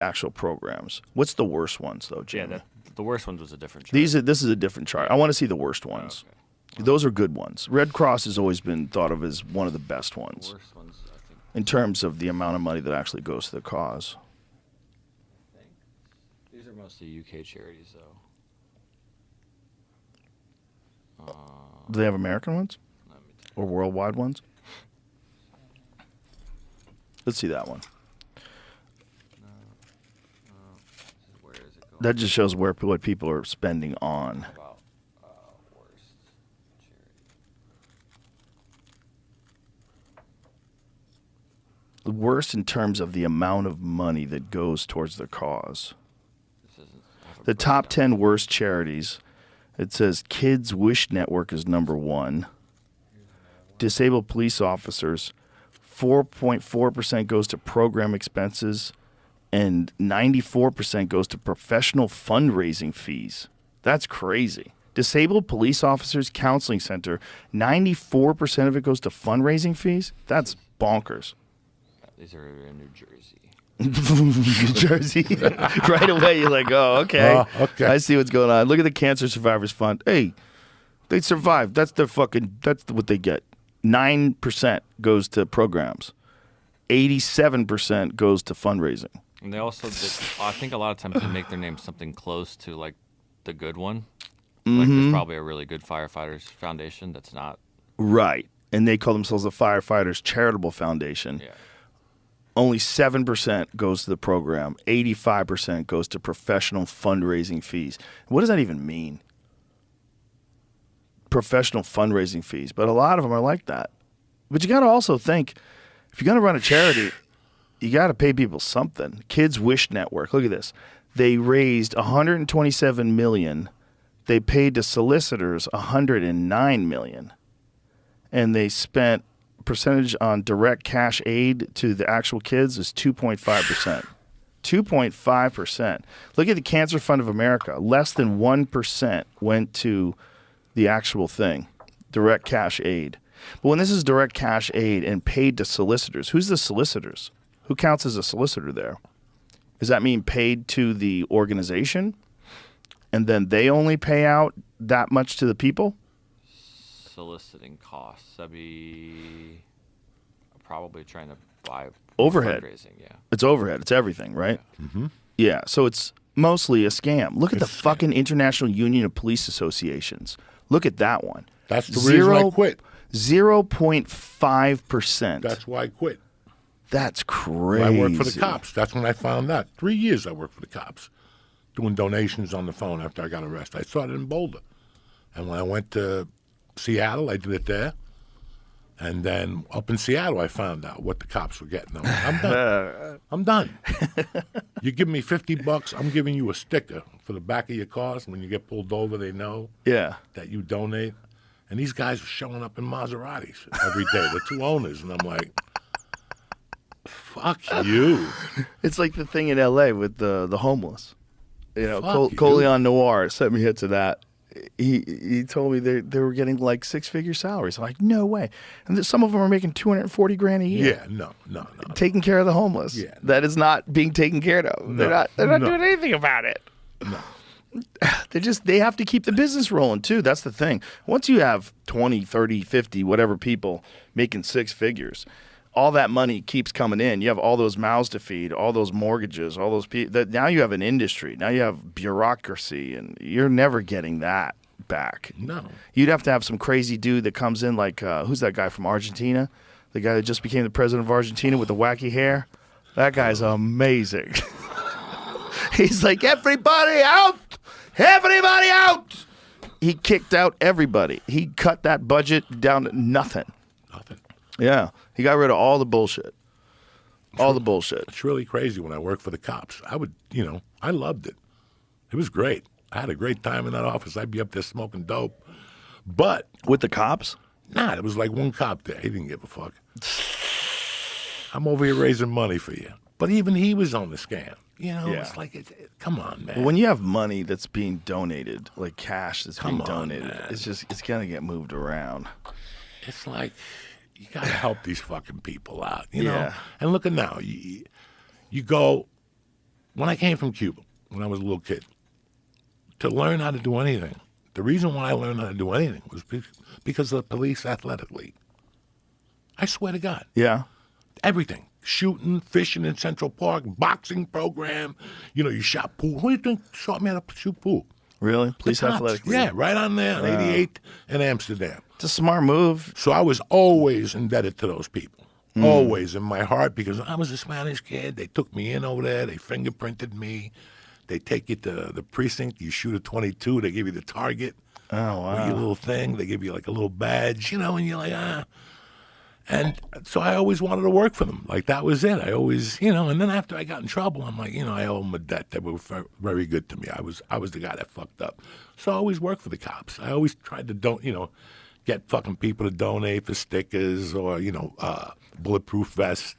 actual programs. What's the worst ones though, Jimmy? Yeah, the worst ones was a different chart. This is a different chart. I want to see the worst ones. Oh, okay. Those are good ones. Red Cross has always been thought of as one of the best ones. The worst ones, I think. In terms of the amount of money that actually goes to the cause. These are mostly UK charities, though. Do they have American ones? Or worldwide ones? Let's see that one. Where is it going? That just shows what people are spending on. About worst charity. The worst in terms of the amount of money that goes towards the cause. The top 10 worst charities. It says Kids Wish Network is number 1. Disabled police officers, 4.4% goes to program expenses, and 94% goes to professional fundraising fees. That's crazy. Disabled police officers counseling center, 94% of it goes to fundraising fees? That's bonkers. These are in New Jersey. New Jersey. Right away, you're like, oh, okay. Okay. I see what's going on. Look at the Cancer Survivors Fund. Hey, they survived. That's what they get. 9% goes to programs. 87% goes to fundraising. And they also, I think a lot of times they make their name something close to like the good one. Like there's probably a really good firefighters foundation that's not. Right. And they call themselves the Firefighters Charitable Foundation. Yeah. Only 7% goes to the program. 85% goes to professional fundraising fees. What does that even mean? Professional fundraising fees. But a lot of them are like that. But you got to also think, if you're going to run a charity, you got to pay people something. Kids Wish Network. Look at this. They raised $127 million. They paid to solicitors $109 million. And they spent percentage on direct cash aid to the actual kids is 2.5%. 2.5%. Look at the Cancer Fund of America. Less than 1% went to the actual thing, direct cash aid. But when this is direct cash aid and paid to solicitors, who's the solicitors? Who counts as a solicitor there? Does that mean paid to the organization? And then they only pay out that much to the people? Soliciting costs. That'd be probably trying to buy Overhead. Fundraising, yeah. It's overhead. It's everything, right? Mm-hmm. Yeah, so it's mostly a scam. Look at the fucking International Union of Police Associations. Look at that one. That's the reason I quit. 0.5%. That's why I quit. That's crazy. I worked for the cops. That's when I found out. 3 years I worked for the cops, doing donations on the phone after I got arrested. I started in Boulder. And when I went to Seattle, I did it there. And then up in Seattle, I found out what the cops were getting. I'm done. I'm done. You give me $50, I'm giving you a sticker for the back of your cars. When you get pulled over, they know that you donate. And these guys were showing up in Maseratis every day, the two owners. And I'm like, fuck you. It's like the thing in L.A. with the homeless. You know, Fuck you. Coleon Noir sent me to that. He told me they were getting like 6-figure salaries. I'm like, no way. And some of them are making $240 grand a year. Yeah, no. Taking care of the homeless. Yeah. That is not being taken care of. No, they're not doing anything about it. No. They have to keep the business rolling too. That's the thing. Once you have 20, 30, 50, whatever people making 6 figures, all that money keeps coming in. You have all those mouths to feed, all those mortgages, all those people. Now you have an industry. Now you have bureaucracy, and you're never getting that back. No. You'd have to have some crazy dude that comes in like, who's that guy from Argentina? The guy that just became the president of Argentina with the wacky hair? That guy's amazing. He's like, everybody out! Everybody out! He kicked out everybody. He cut that budget down to nothing. Nothing. Yeah. He got rid of all the bullshit. All the bullshit. It's really crazy when I worked for the cops. I loved it. It was great. I had a great time in that office. I'd be up there smoking dope. But With the cops? nah, there was like one cop there. He didn't give a fuck. I'm over here raising money for you. But even he was on the scam. You know, Yeah. it's like, come on, man. Well, when you have money that's being donated, like cash that's being Come on, donated, man. it's going to get moved around. It's like, you got to help these fucking people out, you know? Yeah. And look at now. You go when I came from Cuba, when I was a little kid, to learn how to do anything, the reason why I learned how to do anything was because of the police athletic league. I swear to God. Yeah. Everything. Shooting, fishing in Central Park, boxing program. You know, you shot pool. Who do you think taught me how to shoot pool? Really? Police The cops. athletic league. Yeah, right on there, on 88 in Amsterdam. It's a smart move. So I was always indebted to those people. Always in my heart, because I was a Spanish kid. They took me in over there. They fingerprinted me. They take you to the precinct. You shoot a 22. They give you the target. Oh, wow. With your little thing. They give you like a little badge, you know, and you're like, ah. And so I always wanted to work for them. Like, that was it. I always, you know, and then after I got in trouble, I'm like, you know, I owe them a debt. They were very good to me. I was the guy that fucked up. So I always worked for the cops. I always tried to get fucking people to donate for stickers or, you know, bulletproof vests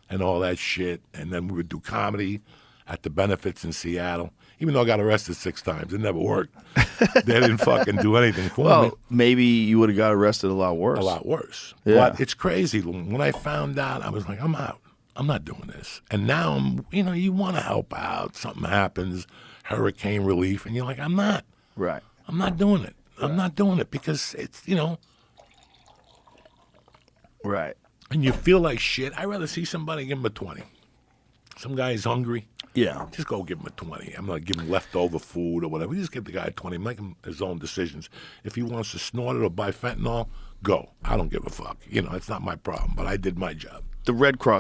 and all that shit. And then we would do comedy at the benefits in Seattle. Even though I got arrested 6 times, it never worked. They didn't fucking do anything for me. Well, maybe you would have got arrested a lot worse. A lot worse. Yeah. But it's crazy. When I found out, I was like, I'm out. I'm not doing this. And now, you know, you want to help out. Something happens, hurricane relief, and you're like, I'm not. Right. I'm not doing it. I'm not doing it because it's, you know, Right. and you feel like shit. I'd rather see somebody give him a 20. Some guy's hungry. Yeah. Just go give him a 20. I'm not giving him leftover food or whatever. You just give the guy a 20. Make him his own decisions. If he wants to snort it or buy fentanyl, go. I don't give a fuck. You know, it's not my problem, but I did my job. The Red Cross